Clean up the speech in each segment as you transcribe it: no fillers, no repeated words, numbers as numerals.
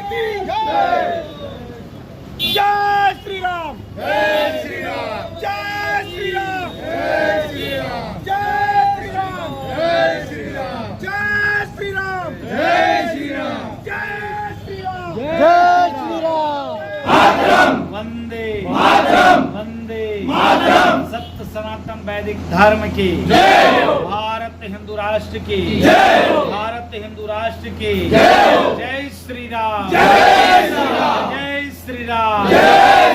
की जय। जय श्री राम। जय श्री राम। जय श्री राम। जय श्री राम। जय श्री राम। जय श्री राम। जय श्री राम। जय श्री राम। जय श्री राम। जय श्री राम। मातरम। वंदे मातरम। वंदे मातरम। सत्य सनातन वैदिक धर्म की जय हो। भारत हिंदू राष्ट्र की जय हो। भारत हिंदू राष्ट्र की जय हो। जय श्री राम। जय श्री राम। जय श्री राम। जय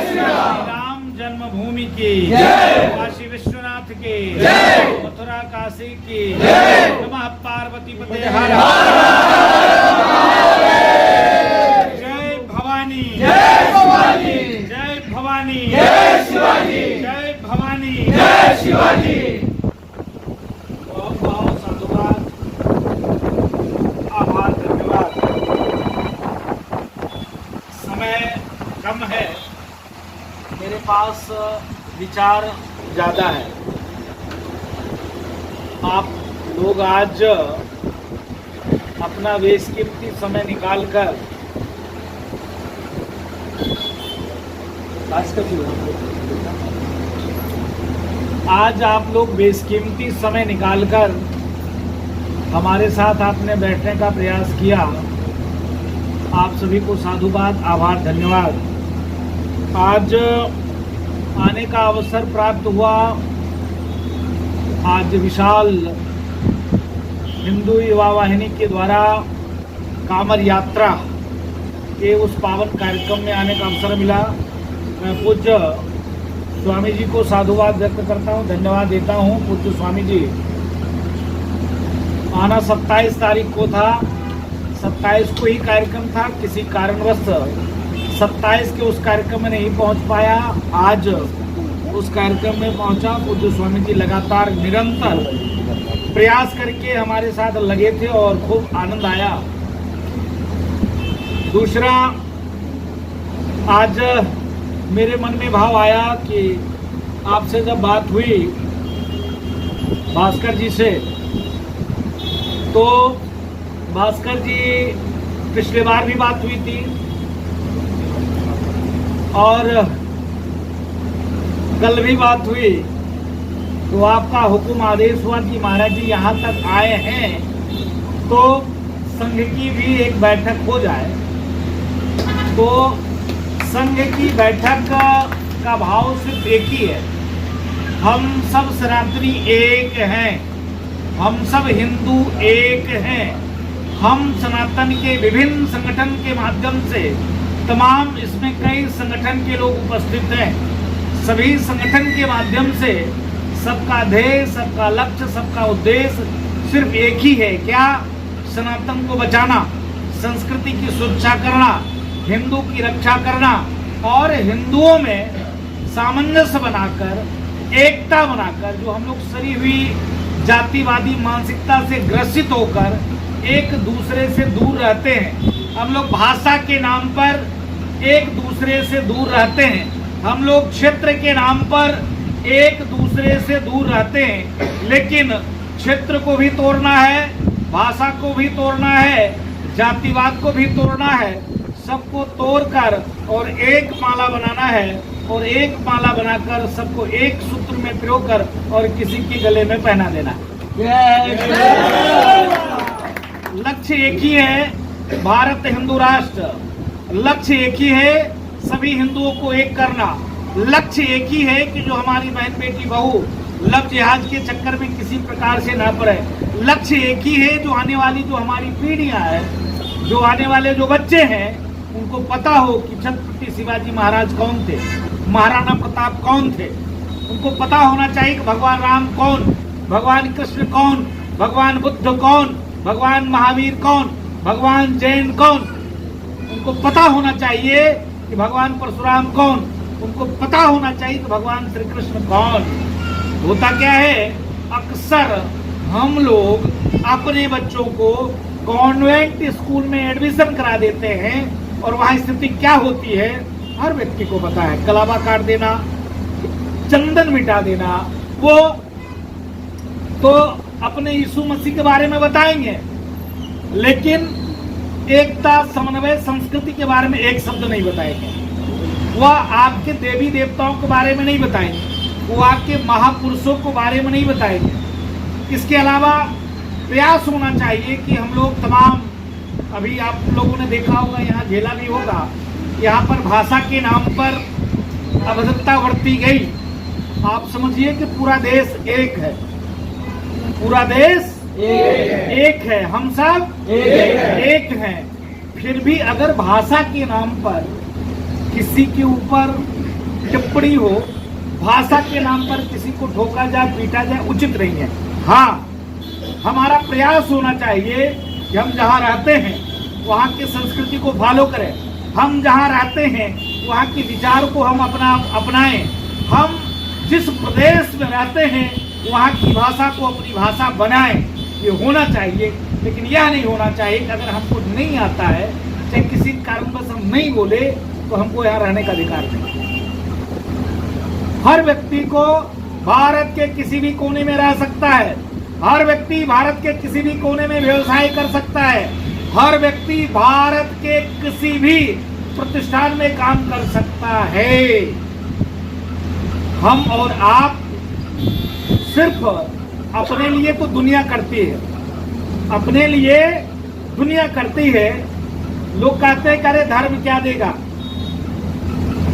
श्री राम। श्री राम जन्मभूमि की जय। काशी विश्वनाथ की जय। मथुरा काशी की जय। नमः पार्वती पते जय भवानी। जय भवानी। जय भवानी। जय शिवाजी। जय भवानी। जय शिवाजी। बहुत बहुत साधुवाद, आभार, धन्यवाद। समय कम है, मेरे पास विचार ज़्यादा है। आप लोग आज अपना बेशकीमती समय निकालकर आज आप लोग बेशकीमती समय निकालकर हमारे साथ आपने बैठने का प्रयास किया। आप सभी को साधुवाद, आभार, धन्यवाद। आज आने का अवसर प्राप्त हुआ। आज विशाल हिंदू युवा वाहिनी के द्वारा कांवर यात्रा के उस पावन कार्यक्रम में आने का अवसर मिला। मैं पूज्य स्वामी जी को साधुवाद व्यक्त करता हूँ, धन्यवाद देता हूँ। पूज्य स्वामी जी, आना 27 तारीख को था, 27 को ही कार्यक्रम था। किसी कारणवश 27 के उस कार्यक्रम में नहीं पहुँच पाया। आज उस कार्यक्रम में पहुँचा। पूज्य स्वामी जी लगातार निरंतर प्रयास करके हमारे साथ लगे थे और खूब आनंद आया। दूसरा, आज मेरे मन में भाव आया कि आपसे जब बात हुई भास्कर जी से, तो भास्कर जी पिछले बार भी बात हुई थी और कल भी बात हुई। तो आपका हुक्म आदेश हुआ कि महाराज जी यहाँ तक आए हैं तो संघ की भी एक बैठक हो जाए। तो संघ की बैठक का भाव सिर्फ एक ही है, हम सब सनातनी एक हैं, हम सब हिंदू एक हैं। हम सनातन के विभिन्न संगठन के माध्यम से, तमाम इसमें कई संगठन के लोग उपस्थित हैं, सभी संगठन के माध्यम से सबका ध्येय, सबका लक्ष्य, सबका उद्देश्य सिर्फ एक ही है। क्या? सनातन को बचाना, संस्कृति की सुरक्षा करना, हिंदू की रक्षा करना और हिंदुओं में सामंजस्य बनाकर, एकता बनाकर, जो हम लोग सरी हुई जातिवादी मानसिकता से ग्रसित होकर एक दूसरे से दूर रहते हैं। हम लोग भाषा के नाम पर एक दूसरे से दूर रहते हैं, हम लोग क्षेत्र के नाम पर एक दूसरे से दूर रहते हैं। लेकिन क्षेत्र को भी तोड़ना है, भाषा को भी तोड़ना है, जातिवाद को भी तोड़ना है, सबको तोड़कर और एक माला बनाना है और एक माला बनाकर सबको एक सूत्र में पिरोकर और किसी के गले में पहना देना है। लक्ष्य एक ही है, भारत हिंदू राष्ट्र। लक्ष्य एक ही है, सभी हिंदुओं को एक करना। लक्ष्य एक ही है कि जो हमारी बहन बेटी बहू लव जिहाद के चक्कर में किसी प्रकार से ना पड़े। लक्ष्य एक ही है, जो आने वाली जो हमारी पीढ़ियां हैं, जो आने वाले जो बच्चे हैं, उनको पता हो कि छत्रपति शिवाजी महाराज कौन थे, महाराणा प्रताप कौन थे। उनको पता होना चाहिए कि भगवान राम कौन, भगवान कृष्ण कौन, भगवान बुद्ध कौन, भगवान महावीर कौन, भगवान जैन कौन। उनको पता होना चाहिए कि भगवान परशुराम कौन, उनको पता होना चाहिए कि भगवान श्री कृष्ण कौन। होता क्या है, अक्सर हम लोग अपने बच्चों को कॉन्वेंट स्कूल में एडमिशन करा देते हैं और वहाँ स्थिति क्या होती है हर व्यक्ति को पता है। कलावा काट देना, चंदन मिटा देना। वो तो अपने यीशु मसीह के बारे में बताएंगे, लेकिन एकता, समन्वय, संस्कृति के बारे में एक शब्द नहीं बताएंगे। वह आपके देवी देवताओं के बारे में नहीं बताएंगे, वो आपके महापुरुषों के बारे में नहीं बताएंगे। इसके अलावा प्रयास होना चाहिए कि हम लोग तमाम, अभी आप लोगों ने देखा होगा, यहाँ झेला भी होगा, यहाँ पर भाषा के नाम पर अभद्रता बढ़ती गई। आप समझिए कि पूरा देश एक है, पूरा देश एक है, हम सब एक हैं। फिर भी अगर भाषा के नाम पर किसी के ऊपर टिप्पणी हो, भाषा के नाम पर किसी को ठोका जाए, पीटा जाए, उचित नहीं है। हाँ, हमारा प्रयास होना चाहिए कि हम जहाँ रहते हैं वहाँ की संस्कृति को फॉलो करें, हम जहाँ रहते हैं वहाँ के विचार को हम अपनाएं, हम जिस प्रदेश में रहते हैं वहाँ की भाषा को अपनी भाषा बनाएं। ये होना चाहिए। लेकिन यह नहीं होना चाहिए कि अगर हमको नहीं आता है, चाहे किसी कारणवश हम नहीं बोले, तो हमको यहाँ रहने का अधिकार नहीं। हर व्यक्ति को भारत के किसी भी कोने में रह सकता है, हर व्यक्ति भारत के किसी भी कोने में व्यवसाय कर सकता है, हर व्यक्ति भारत के किसी भी प्रतिष्ठान में काम कर सकता है। हम और आप सिर्फ अपने लिए तो दुनिया करती है, अपने लिए दुनिया करती है। लोग कहते हैं कि अरे धर्म क्या देगा,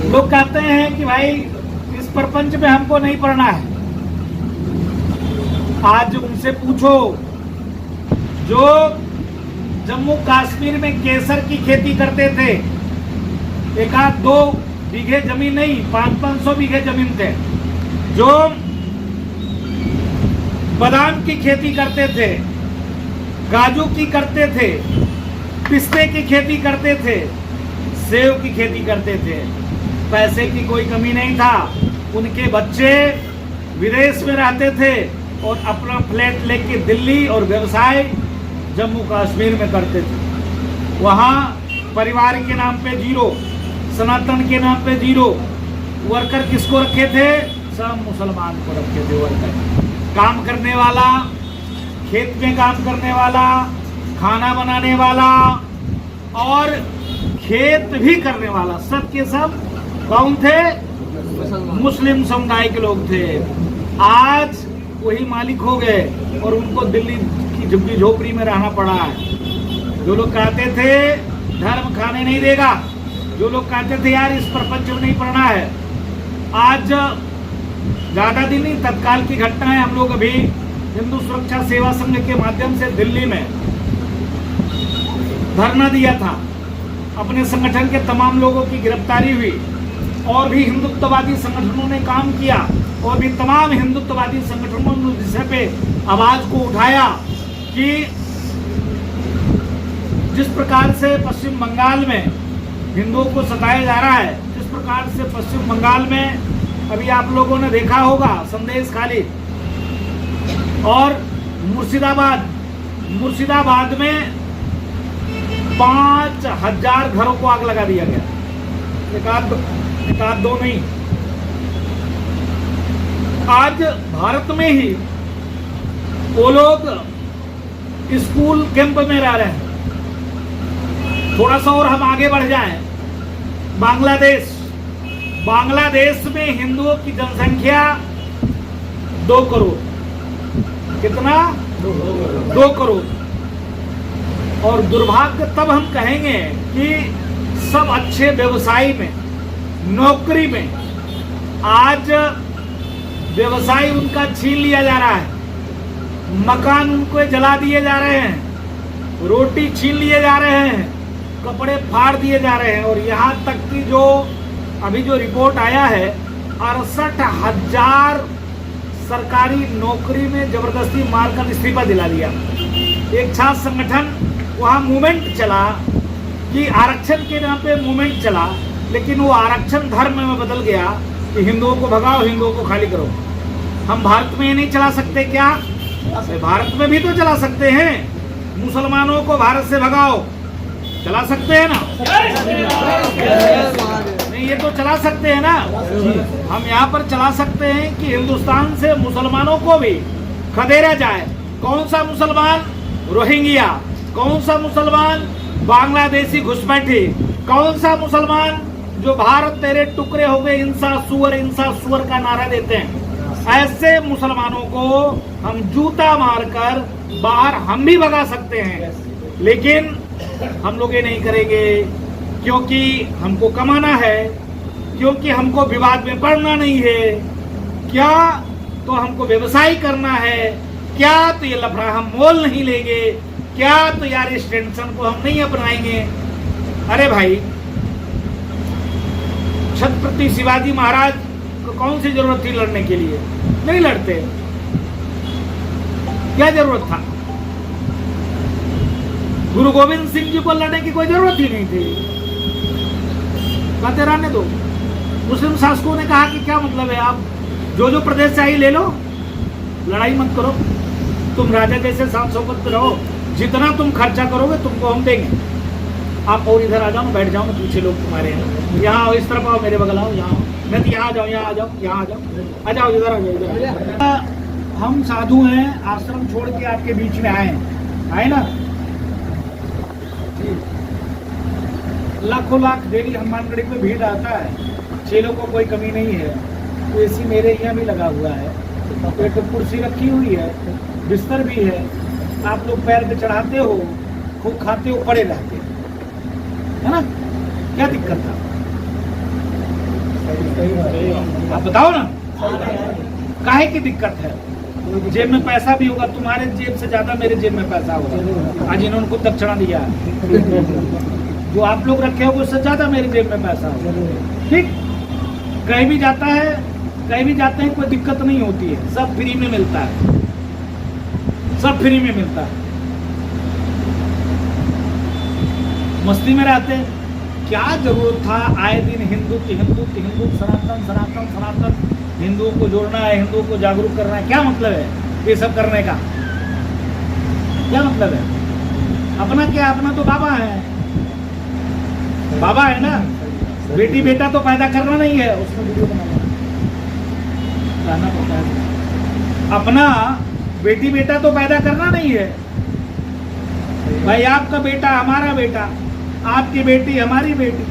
लोग कहते हैं कि भाई इस प्रपंच में हमको नहीं पढ़ना है। आज उनसे पूछो जो जम्मू कश्मीर में केसर की खेती करते थे, 1-2 बीघे जमीन नहीं, 500-500 बीघे जमीन थे, जो बादाम की खेती करते थे, काजू की करते थे, पिस्ते की खेती करते थे, सेब की खेती करते थे, पैसे की कोई कमी नहीं था। उनके बच्चे विदेश में रहते थे और अपना फ्लैट लेके दिल्ली और व्यवसाय जम्मू कश्मीर में करते थे। वहाँ परिवार के नाम पे जीरो, सनातन के नाम पे जीरो। वर्कर किसको रखे थे? सब मुसलमान को रखे थे वर्कर। काम करने वाला, खेत में काम करने वाला, खाना बनाने वाला और खेत भी करने वाला, सब के सब कौन थे? मुस्लिम समुदाय के लोग थे। आज वही मालिक हो गए और उनको दिल्ली की झुग्गी झोपड़ी में रहना पड़ा है। जो लोग कहते थे धर्म खाने नहीं देगा, जो लोग कहते थे यार इस प्रपंच में नहीं पढ़ना है, आज ज्यादा दिन नहीं, तत्काल की घटना है। हम लोग अभी हिंदू सुरक्षा सेवा संघ के माध्यम से दिल्ली में धरना दिया था। अपने संगठन के तमाम लोगों की गिरफ्तारी हुई और भी हिंदुत्ववादी संगठनों ने काम किया और भी तमाम हिंदुत्ववादी संगठनों ने इस विषय पे आवाज को उठाया कि जिस प्रकार से पश्चिम बंगाल में हिंदुओं को सताया जा रहा है, जिस प्रकार से पश्चिम बंगाल में अभी आप लोगों ने देखा होगा संदेश खाली, और मुर्शिदाबाद में 5000 घरों को आग लगा दिया गया। एक आध दो नहीं, आज भारत में ही वो लोग स्कूल कैंप में रह रहे हैं। थोड़ा सा और हम आगे बढ़ जाएं, बांग्लादेश में हिंदुओं की जनसंख्या 2 करोड़। कितना? 2 करोड़। और दुर्भाग्य तब हम कहेंगे कि सब अच्छे व्यवसाय में, नौकरी में, आज व्यवसाय उनका छीन लिया जा रहा है, मकान उनको जला दिए जा रहे हैं, रोटी छीन लिए जा रहे हैं, कपड़े फाड़ दिए जा रहे हैं। और यहाँ तक कि जो अभी जो रिपोर्ट आया है, 68,000 सरकारी नौकरी में जबरदस्ती मारकर इस्तीफा दिला दिया। एक छात्र संगठन वहाँ मूवमेंट चला कि आरक्षण के नाम पे मूवमेंट चला, लेकिन वो आरक्षण धर्म में बदल गया कि हिंदुओं को भगाओ, हिंदुओं को खाली करो। हम भारत में ये नहीं चला सकते क्या? भारत में भी तो चला सकते हैं। मुसलमानों को भारत से भगाओ, चला सकते हैं ना? नहीं, ये तो चला सकते हैं ना। हम यहाँ पर चला सकते हैं कि हिंदुस्तान से मुसलमानों को भी खदेड़ा जाए। कौन सा मुसलमान? रोहिंग्या। कौन सा मुसलमान? बांग्लादेशी घुसपैठी, कौन सा मुसलमान जो भारत तेरे टुकड़े हो गए इंसा सुअर का नारा देते हैं, ऐसे मुसलमानों को हम जूता मारकर बाहर हम भी भगा सकते हैं, लेकिन हम लोग ये नहीं करेंगे क्योंकि हमको कमाना है, क्योंकि हमको विवाद में पड़ना नहीं है, क्या तो हमको व्यवसाय करना है, क्या तो ये लफड़ा हम मोल नहीं लेंगे, क्या तो यार इस टेंशन को हम नहीं अपनाएंगे। अरे भाई, छत्रपति शिवाजी महाराज को कौन सी जरूरत थी लड़ने के लिए? नहीं लड़ते, क्या जरूरत था? गुरु गोविंद सिंह जी को लड़ने की कोई जरूरत ही नहीं थी। बातें रहने दो। मुस्लिम शासकों ने कहा कि क्या मतलब है, आप जो जो प्रदेश चाहिए ले लो, लड़ाई मत करो, तुम राजा जैसे सांसद रहो, जितना तुम खर्चा करोगे तुमको हम देंगे। आप और इधर आ जाओ ना, बैठ जाओ ना, पीछे लोग तुम्हारे हैं, यहाँ आओ, इस तरफ आओ, मेरे बगल आओ, यहाँ नहीं तो यहाँ आ जाओ, यहाँ आ जाओ, यहाँ आ जाओ, आ जाओ, इधर आ जाओ, इधर। हम साधु हैं, आश्रम छोड़ के आपके बीच में आए ना, लाखों लाख डेली हनुमानगढ़ी में भीड़ आता है, चेलों को कोई कमी नहीं है। तो एसी मेरे यहाँ भी लगा हुआ है, एक कुर्सी रखी हुई है, बिस्तर भी है, आप लोग पैर पे चढ़ाते हो, खूब खाते हो, पड़े रहते है ना, क्या दिक्कत था? आप बताओ ना, काहे की दिक्कत है? जेब में पैसा भी होगा, तुम्हारे जेब से ज्यादा मेरे जेब में पैसा होगा। आज इन्होंने खुद दक्षिणा दिया, जो आप लोग रखे हो उससे ज्यादा मेरे जेब में पैसा होगा। ठीक, कहीं भी जाता है, कहीं भी जाते हैं, कोई दिक्कत नहीं होती है, सब फ्री में मिलता है, सब फ्री में मिलता है। मस्ती में रहते हैं, क्या जरूरत था आए दिन हिंदू सनातन सनातन सनातन, हिंदुओं को जोड़ना है, हिंदुओं को जागरूक करना है, क्या मतलब है ये सब करने का? क्या मतलब है? अपना क्या, अपना तो बाबा है, बाबा है ना, बेटी बेटा तो पैदा करना नहीं है, उसमें वीडियो बनाना पड़ता है। अपना बेटी बेटा तो पैदा करना नहीं है भाई, आपका बेटा हमारा बेटा, आपकी बेटी हमारी बेटी,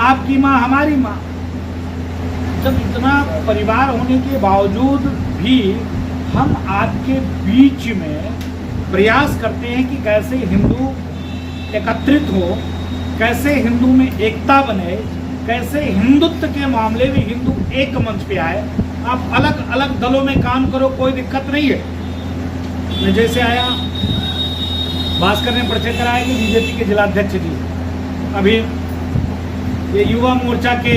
आपकी माँ हमारी माँ। जब इतना परिवार होने के बावजूद भी हम आपके बीच में प्रयास करते हैं कि कैसे हिंदू एकत्रित हो, कैसे हिंदू में एकता बने, कैसे हिंदुत्व के मामले में हिंदू एक मंच पे आए। आप अलग अलग दलों में काम करो, कोई दिक्कत नहीं है। मैं जैसे आया, भास्कर ने परिचय कराया कि बीजेपी के जिलाध्यक्ष जी, अभी ये युवा मोर्चा के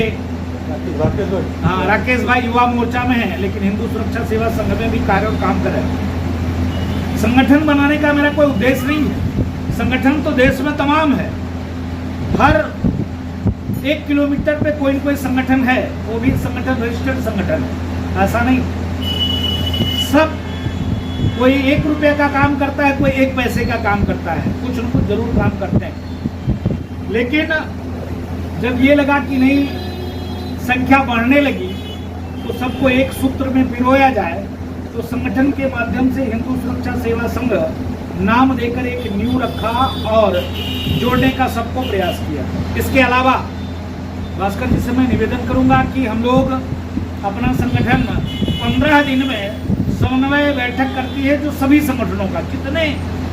राकेश भाई युवा मोर्चा में है, लेकिन हिंदू सुरक्षा सेवा संघ में भी कार्य और काम कर रहे हैं। संगठन बनाने का मेरा कोई उद्देश्य नहीं है, संगठन तो देश में तमाम है, हर 1 किलोमीटर पे कोई न कोई संगठन है, वो भी संगठन रजिस्टर्ड संगठन है, ऐसा नहीं। सब कोई 1 रुपये का काम करता है, कोई 1 पैसे का काम करता है, कुछ न कुछ जरूर काम करते हैं। लेकिन जब ये लगा कि नहीं, संख्या बढ़ने लगी, तो सबको एक सूत्र में पिरोया जाए, तो संगठन के माध्यम से हिंदू सुरक्षा सेवा संघ नाम देकर एक न्यू रखा और जोड़ने का सबको प्रयास किया। इसके अलावा भास्कर जी से मैं निवेदन करूंगा कि हम लोग अपना संगठन 15 दिन में समन्वय बैठक करती है, जो सभी संगठनों का, जितने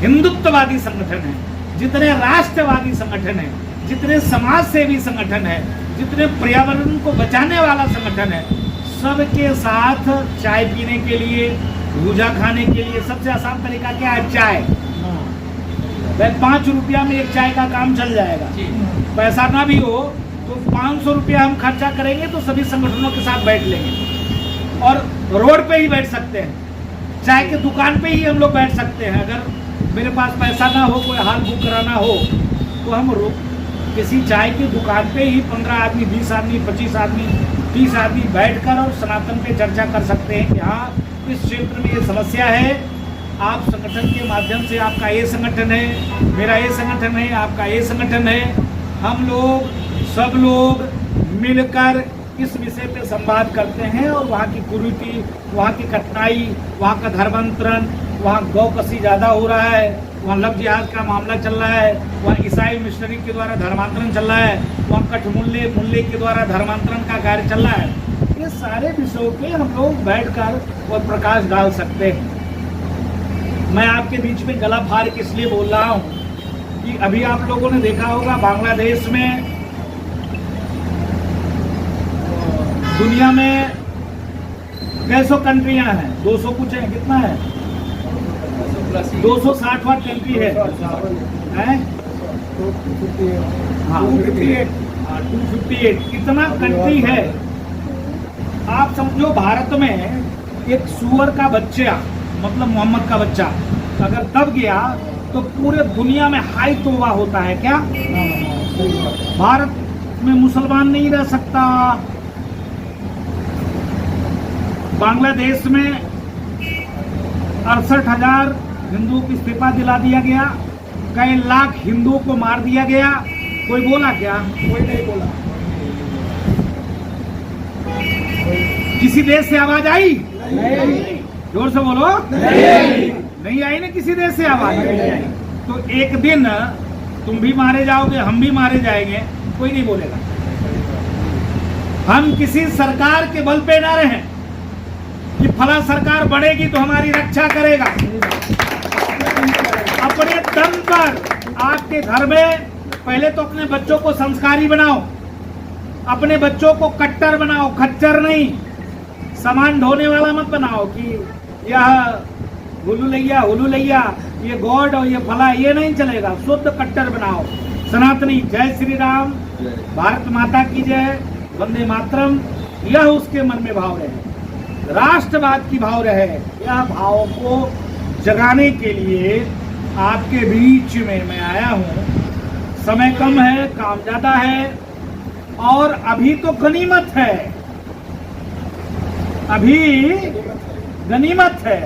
हिंदुत्ववादी संगठन हैं, जितने राष्ट्रवादी संगठन हैं, जितने समाज सेवी संगठन है, जितने पर्यावरण को बचाने वाला संगठन है, सबके साथ चाय पीने के लिए, भूजा खाने के लिए सबसे आसान तरीका क्या है? चाय। भाई 5 रुपया में एक चाय का काम चल जाएगा। पैसा ना भी हो तो 500 रुपया हम खर्चा करेंगे, तो सभी संगठनों के साथ बैठ लेंगे और रोड पे ही बैठ सकते हैं, चाय के दुकान पे ही हम लोग बैठ सकते हैं। अगर मेरे पास पैसा ना हो, कोई हाल बुक कराना हो, तो हम किसी चाय की दुकान पे ही 15 आदमी, 20 आदमी, 25 आदमी, 30 आदमी बैठकर और सनातन पे चर्चा कर सकते हैं कि हाँ, इस क्षेत्र में ये समस्या है, आप संगठन के माध्यम से, आपका ये संगठन है, मेरा ये संगठन है, आपका ये संगठन है, हम लोग सब लोग मिलकर इस विषय पे संवाद करते हैं और वहाँ की कुरीति, वहाँ की कठिनाई, वहाँ का धर्मांतरण, वहाँ गौ कसी ज़्यादा हो रहा है, वहाँ लव जिहाद का मामला चल रहा है, वहाँ ईसाई मिशनरी के द्वारा धर्मांतरण चल रहा है, वहाँ कठमुल्ले के द्वारा धर्मांतरण का कार्य चल रहा है। ये सारे विषयों पे हम लोग बैठकर और प्रकाश डाल सकते हैं। मैं आपके बीच में गला फाड़ के इसलिए बोल रहा हूँ कि अभी आप लोगों ने देखा होगा बांग्लादेश में, दुनिया में कैसो कंट्रियां हैं, 200 कुछ है, कितना है, 260वां कंट्री है, हाँ 258 इतना कंट्री है। आप समझो भारत में एक सुअर का बच्चा, मतलब मोहम्मद का बच्चा अगर दब गया तो पूरे दुनिया में हाई तौबा होता है। क्या भारत में मुसलमान नहीं रह सकता? बांग्लादेश में 68,000 हिंदुओं को इस्तीफा दिला दिया गया, कई लाख हिंदुओं को मार दिया गया। कोई बोला क्या? कोई नहीं बोला। किसी देश से आवाज आई? नहीं। जोर से बोलो। नहीं आई ना, किसी देश से आवाज नहीं आई। तो एक दिन तुम भी मारे जाओगे, हम भी मारे जाएंगे, कोई नहीं बोलेगा। हम किसी सरकार के बल पे ना रहें कि फला सरकार बढ़ेगी तो हमारी रक्षा करेगा। अपने दम पर आपके घर में पहले तो अपने बच्चों को संस्कारी बनाओ, अपने बच्चों को कट्टर बनाओ, खच्चर नहीं। सामान ढोने वाला मत बनाओ कि यह हुलुलैया, ये गॉड और ये फला, ये नहीं चलेगा। शुद्ध कट्टर बनाओ, सनातनी। जय श्री राम, भारत माता की जय, वंदे मातरम, यह उसके मन में भाव रहे, राष्ट्रवाद की भाव रहे। यह भाव को जगाने के लिए आपके बीच में मैं आया हूँ। समय कम है, काम ज्यादा है, और अभी तो गनीमत है, अभी गनीमत है।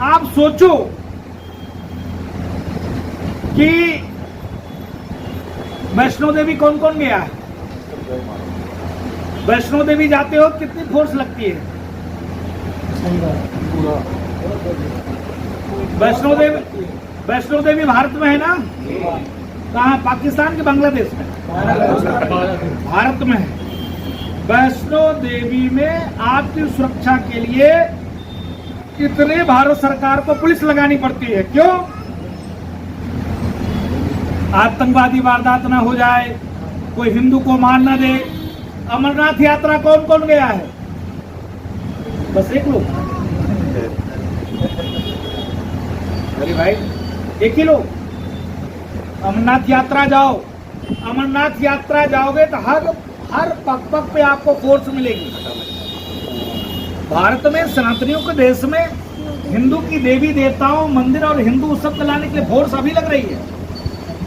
आप सोचो कि वैष्णो देवी कौन कौन गया है? वैष्णो देवी जाते हो कितनी फोर्स लगती है? वैष्णो देवी भारत में है ना? कहाँ? पाकिस्तान के बांग्लादेश में? भारत में है। वैष्णो देवी में आपकी सुरक्षा के लिए कितने भारत सरकार को पुलिस लगानी पड़ती है? क्यों? आतंकवादी वारदात ना हो जाए, कोई हिंदू को मार ना दे। अमरनाथ यात्रा कौन कौन गया है? बस एक लोग, अरे भाई एक ही लोग। अमरनाथ यात्रा जाओ, अमरनाथ यात्रा जाओगे तो हर पग पे आपको फोर्स मिलेगी। भारत में सनातनियों के देश में हिंदू की देवी देवताओं, मंदिर और हिंदू उत्सव चलाने के लिए फोर्स अभी लग रही है।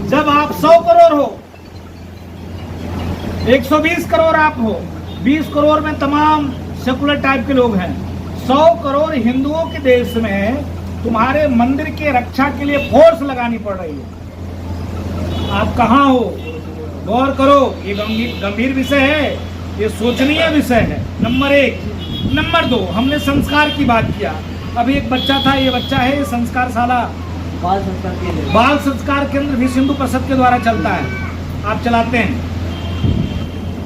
जब आप 100 करोड़ हो, 120 करोड़ आप हो, 20 करोड़ में तमाम सेकुलर टाइप के लोग हैं, 100 करोड़ हिंदुओं के देश में तुम्हारे मंदिर के रक्षा के लिए फोर्स लगानी पड़ रही है। आप कहाँ हो? गौर करो, ये गंभीर विषय है, ये सोचनीय विषय है। नंबर 1। नंबर 2, हमने संस्कार की बात किया। अभी एक बच्चा था, ये बच्चा है संस्कार शाला, बाल संस्कार केंद्र भी सिंधु परिषद के द्वारा चलता है, आप चलाते हैं।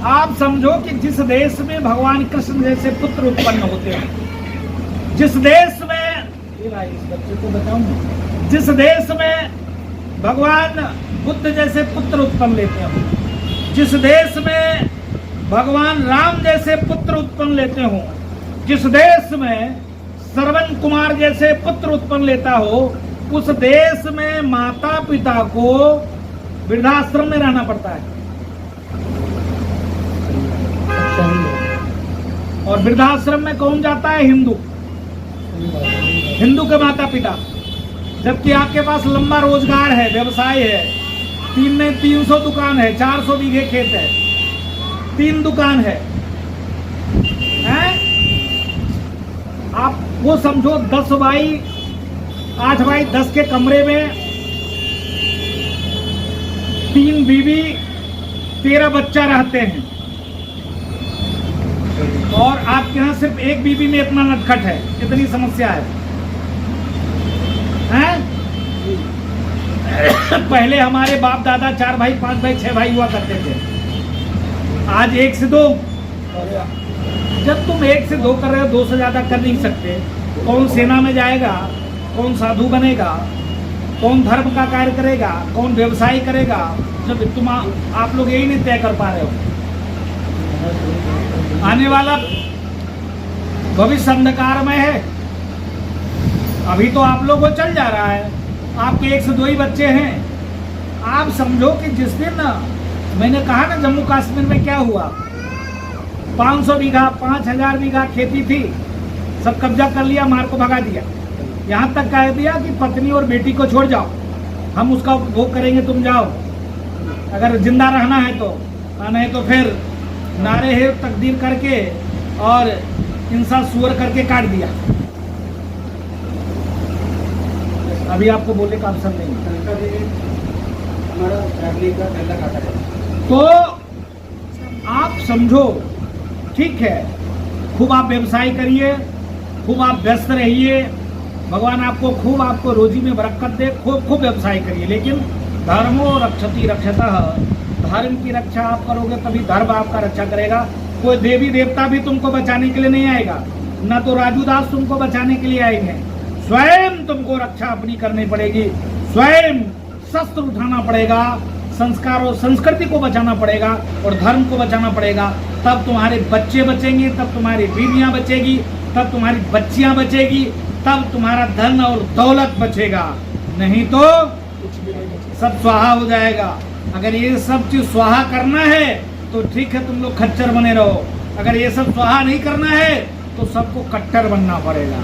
आप समझो कि जिस देश में भगवान कृष्ण जैसे पुत्र उत्पन्न होते हैं, जिस देश में, इस बच्चे को बताऊं, जिस देश में भगवान बुद्ध जैसे पुत्र उत्पन्न लेते हो, जिस देश में भगवान राम जैसे पुत्र उत्पन्न लेते हो, जिस देश में श्रवण कुमार जैसे पुत्र उत्पन्न लेता हो, उस देश में माता पिता को वृद्धाश्रम में रहना पड़ता है। और वृद्धाश्रम में कौन जाता है? हिंदू, हिंदू के माता पिता। जबकि आपके पास लंबा रोजगार है, व्यवसाय है, 300 दुकान है, 400 बीघे खेत है, 3 दुकान है, हैं? आप वो समझो 10 बाई 8 बाई 10 के कमरे में 3 बीवी 13 बच्चा रहते हैं, और आपके यहाँ सिर्फ एक बीवी में इतना नटखट है, इतनी समस्या है, हैं? पहले हमारे बाप दादा 4 भाई 5 भाई 6 भाई हुआ करते थे, आज 1 से 2। जब तुम 1 से 2 कर रहे हो, 2 से ज्यादा कर नहीं सकते। कौन सेना में जाएगा, कौन साधु बनेगा, कौन धर्म का कार्य करेगा, कौन व्यवसाय करेगा, जब तुम आप लोग यही नहीं तय कर पा रहे हो। आने वाला भविष्य अंधकारमय है। अभी तो आप लोग को चल जा रहा है, आपके 1 से 2 ही बच्चे हैं। आप समझो कि जिस दिन ना मैंने कहा ना जम्मू कश्मीर में क्या हुआ, 500 बीघा 5000 बीघा खेती थी, सब कब्जा कर लिया, मार को भगा दिया। यहाँ तक कह दिया कि पत्नी और बेटी को छोड़ जाओ, हम उसका उपभोग करेंगे, तुम जाओ, अगर जिंदा रहना है तो, नहीं तो फिर नारे है तकदीर करके और इंसान सुअर करके काट दिया। अभी आपको बोलने का अवसर नहीं तो आप समझो, ठीक है, खूब आप व्यवसाय करिए, खूब आप व्यस्त रहिए, भगवान आपको खूब आपको रोजी में बरकत दे, खूब व्यवसाय करिए, लेकिन धर्मो रक्षति रक्षतः, धर्म की रक्षा आप करोगे तभी धर्म आपका रक्षा करेगा। कोई देवी देवता भी तुमको बचाने के लिए नहीं आएगा, न तो राजू दास तुमको बचाने के लिए आएंगे, स्वयं तुमको रक्षा अपनी करनी पड़ेगी, स्वयं शस्त्र उठाना पड़ेगा, संस्कार और संस्कृति को बचाना पड़ेगा और धर्म को बचाना पड़ेगा। तब तुम्हारे बच्चे बचेंगे, तब तुम्हारी बीवियां बचेगी, तब तुम्हारी बच्चियां बचेगी, तब तुम्हारा धन और दौलत बचेगा, नहीं तो सब स्वाहा हो जाएगा। अगर ये सब चीज स्वाहा करना है तो ठीक है, तुम लोग खच्चर बने रहो। अगर ये सब स्वाहा नहीं करना है तो सबको कट्टर बनना पड़ेगा।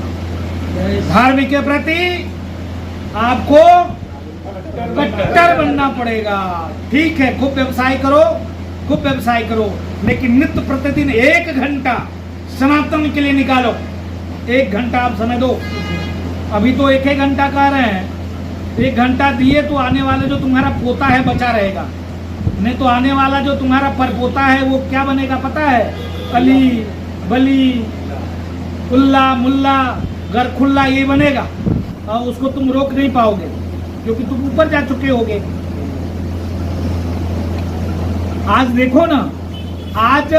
धर्म के प्रति आपको कट्टर बनना पड़ेगा, ठीक है। खूब व्यवसाय करो, खूब व्यवसाय करो, लेकिन नित्य प्रतिदिन 1 घंटा सनातन के लिए निकालो। 1 घंटा आप समय दो। अभी तो 1 घंटा कह रहे हैं, 1 घंटा दिए तो आने वाले जो तुम्हारा पोता है बचा रहेगा, नहीं तो आने वाला जो तुम्हारा परपोता है वो क्या बनेगा पता है? अली बली उल्ला मुल्ला गरखुल्ला ये बनेगा, और उसको तुम रोक नहीं पाओगे क्योंकि तुम ऊपर जा चुके होगे। आज देखो ना, आज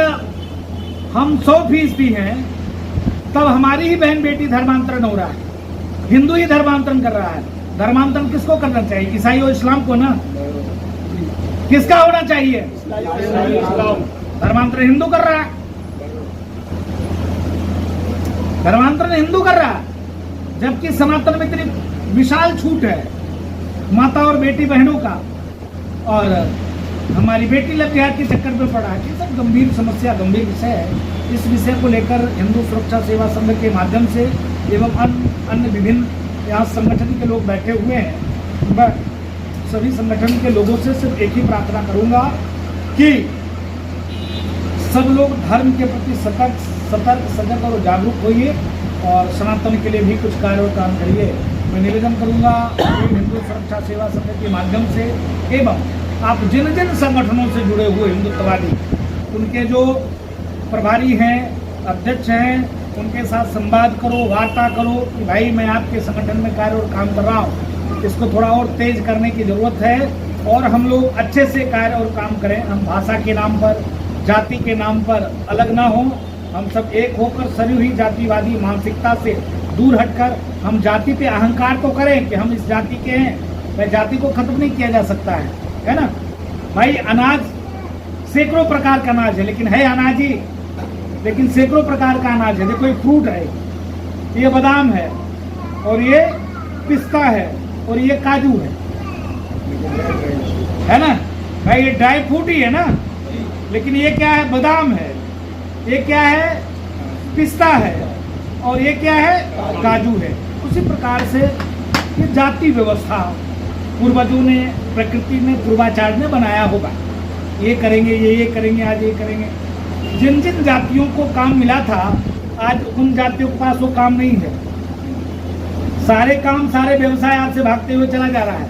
हम 100% हैं, तब हमारी ही बहन बेटी धर्मांतरण हो रहा है, हिंदू ही धर्मांतरण कर रहा है। धर्मांतरण किसको करना चाहिए? ईसाई और इस्लाम को ना। किसका होना चाहिए? धर्मांतरण हिंदू कर रहा है, धर्मांतरण हिंदू कर रहा है, जबकि सनातन में इतनी विशाल छूट है माता और बेटी बहनों का, और हमारी बेटी लव जिहाद के चक्कर में पड़ा है। ये सब गंभीर समस्या, गंभीर विषय है। इस विषय को लेकर हिंदू सुरक्षा सेवा संघ के माध्यम से एवं अन्य विभिन्न यहाँ संगठन के लोग बैठे हुए हैं। मैं सभी संगठन के लोगों से सिर्फ एक ही प्रार्थना करूंगा कि सब लोग धर्म के प्रति सतर्क सजग और जागरूक होइए और सनातन के लिए भी कुछ कार्य और काम करिए। मैं निवेदन करूंगा हिंदू सुरक्षा सेवा संघ के माध्यम से, एवं आप जिन जिन संगठनों से जुड़े हुए हिंदुत्ववादी, उनके जो प्रभारी हैं, अध्यक्ष हैं, उनके साथ संवाद करो, वार्ता करो कि भाई मैं आपके संगठन में कार्य और काम कर रहा हूँ, इसको थोड़ा और तेज करने की जरूरत है और हम लोग अच्छे से कार्य और काम करें। हम भाषा के नाम पर, जाति के नाम पर अलग ना हो, हम सब एक होकर सरी हुई जातिवादी मानसिकता से दूर हटकर हम जाति पे अहंकार तो करें कि हम इस जाति के हैं। भाई जाति को खत्म नहीं किया जा सकता है ना भाई। अनाज सैकड़ों प्रकार का अनाज है, लेकिन है अनाज ही, लेकिन सैकड़ों प्रकार का अनाज है। देखो ये फ्रूट है, ये बादाम है, और ये पिस्ता है, और ये काजू है ना भाई। ये ड्राई फ्रूट ही है ना, लेकिन ये क्या है? बादाम है। ये क्या है? पिस्ता है। और ये क्या है? काजू है। उसी प्रकार से ये जाति व्यवस्था पूर्वजों ने, प्रकृति ने, पूर्वाचार्य ने बनाया होगा। ये करेंगे, ये करेंगे, आज ये करेंगे। जिन जिन जातियों को काम मिला था, आज उन जातियों के पास वो काम नहीं है। सारे काम, सारे व्यवसाय आज से भागते हुए चला जा रहा है।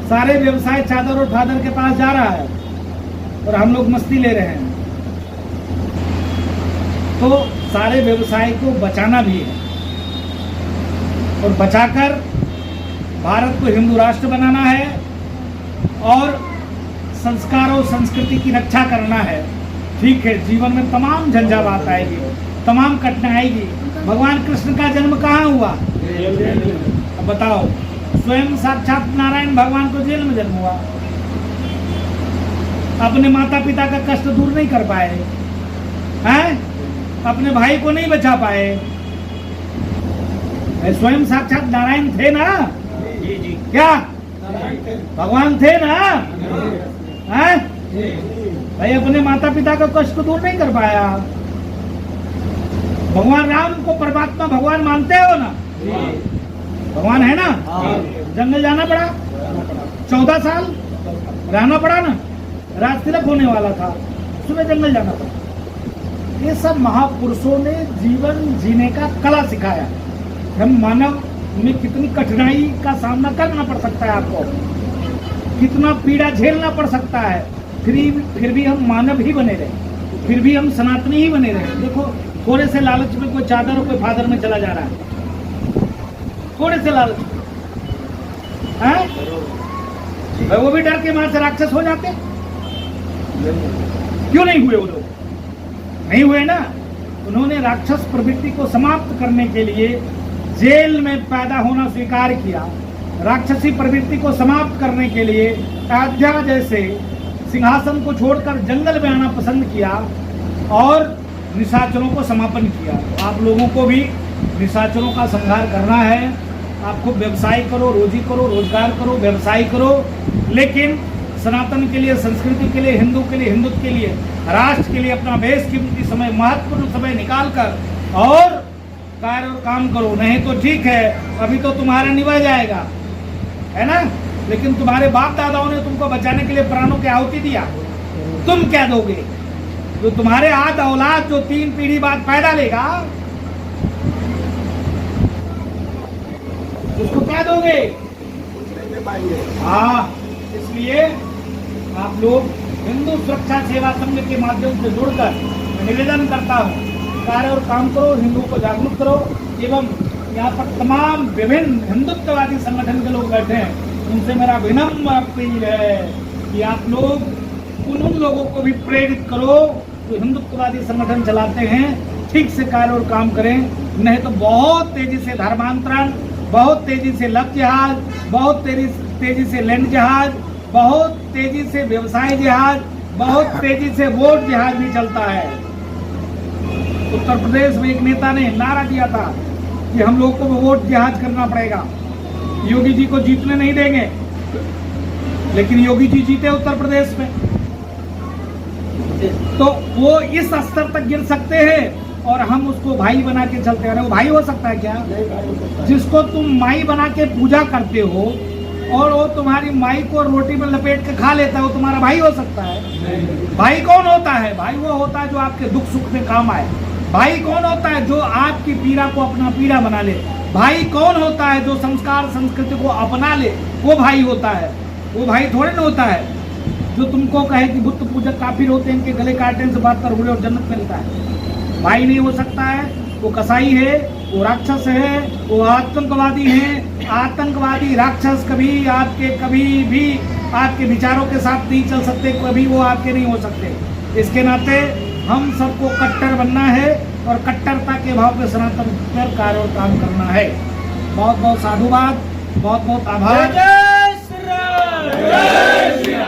सारे व्यवसाय चादर और फादर के पास जा रहा है और हम लोग मस्ती ले रहे हैं। तो सारे व्यवसाय को बचाना भी है, और बचाकर भारत को हिंदू राष्ट्र बनाना है और संस्कार और संस्कृति की रक्षा करना है। ठीक है, जीवन में तमाम झंझावात आएगी, तमाम कठिनाई आएगी। भगवान कृष्ण का जन्म कहाँ हुआ? अब बताओ, स्वयं साक्षात नारायण भगवान को जेल में जन्म हुआ। अपने माता पिता का कष्ट दूर नहीं कर पाए हैं, अपने भाई को नहीं बचा पाए। स्वयं साक्षात नारायण थे ना? क्या भगवान थे ना? हैं? भाई अपने माता पिता का कष्ट दूर नहीं कर पाया। भगवान राम को परमात्मा भगवान मानते हो ना? भगवान है ना? जंगल जाना पड़ा, 14 साल रहना पड़ा ना, राज तिलक होने वाला था, सुबह जंगल जाना पड़ा। ये सब महापुरुषों ने जीवन जीने का कला सिखाया। हम मानव में कितनी कठिनाई का सामना करना पड़ सकता है, आपको कितना पीड़ा झेलना पड़ सकता है, फिर भी हम मानव ही बने रहे, फिर भी हम सनातनी ही बने रहे। देखो, थोड़े से लालच में कोई चादर और कोई फादर में चला जा रहा है, थोड़े से लालच है, वो भी डर के मार से राक्षस हो जाते। क्यों नहीं हुए? वो लोग नहीं हुए ना। उन्होंने राक्षस प्रवृत्ति को समाप्त करने के लिए जेल में पैदा होना स्वीकार किया। राक्षसी प्रवृत्ति को समाप्त करने के लिए अयोध्या जैसे सिंहासन को छोड़कर जंगल में आना पसंद किया और निशाचरों को समापन किया। आप लोगों को भी निशाचरों का संहार करना है। आपको व्यवसाय करो, रोजी करो, रोजगार करो, व्यवसाय करो, लेकिन सनातन के लिए, संस्कृति के लिए, हिंदू के लिए, हिंदुत्व के लिए, राष्ट्र के लिए अपना बेशकीमती समय, महत्वपूर्ण समय निकाल कर और कार्य और काम करो। नहीं तो ठीक है, अभी तो तुम्हारा निभा जाएगा, है ना, लेकिन तुम्हारे बाप दादाओं ने तुमको बचाने के लिए प्राणों की आहुति दिया। तुम क्या दोगे? जो तुम्हारे आद औलाद जो 3 पीढ़ी बाद पैदा लेगा, उसको क्या दोगे? हाँ, इसलिए आप लोग हिंदू सुरक्षा सेवा संघ के माध्यम से जुड़कर निवेदन करता हूँ, कार्य और काम करो, हिंदुओं को जागरूक करो। एवं यहाँ पर तमाम विभिन्न हिंदुत्ववादी संगठन के लोग बैठे हैं, उनसे मेरा विनम्र अपील है कि आप लोग उन लोगों को भी प्रेरित करो जो हिंदुत्ववादी संगठन चलाते हैं, ठीक से कार्य और काम करें। नहीं तो बहुत तेजी से धर्मांतरण, बहुत तेजी से लव जिहाद, बहुत तेजी से लैंड जिहाद, बहुत तेजी से व्यवसाय जिहाद, बहुत तेजी से वोट जिहाद भी चलता है। उत्तर प्रदेश में एक नेता ने नारा दिया था कि हम लोग को वोट जिहाद करना पड़ेगा, योगी जी को जीतने नहीं देंगे, लेकिन योगी जी जीते उत्तर प्रदेश में। तो वो इस स्तर तक गिर सकते हैं और हम उसको भाई बना के चलते हैं। वो भाई हो सकता है क्या? जिसको तुम माई बना के पूजा करते हो और वो तुम्हारी माई को रोटी में लपेट के खा लेता है, वो तुम्हारा भाई हो सकता है? भाई कौन होता है? भाई वो होता है जो आपके दुख सुख में काम आए। भाई कौन होता है? जो आपकी पीड़ा को अपना पीड़ा बना ले। भाई कौन होता है? जो संस्कार संस्कृति को अपना ले, वो भाई होता है। वो भाई थोड़े ना होता है जो तुमको कहे कि बुद्ध पूजक काफिर होते हैं, इनके गले काटने से बात कर हुए और जन्नत मिलता है। भाई नहीं हो सकता है, वो कसाई है, वो राक्षस है, वो आतंकवादी है। आतंकवादी राक्षस कभी भी आपके विचारों के साथ नहीं चल सकते, कभी वो आपके नहीं हो सकते। इसके नाते हम सबको कट्टर बनना है और कट्टरता के भाव पे सनातन पर कार्य और काम करना है। बहुत बहुत साधुवाद, बहुत बहुत आभार। जय श्री राम।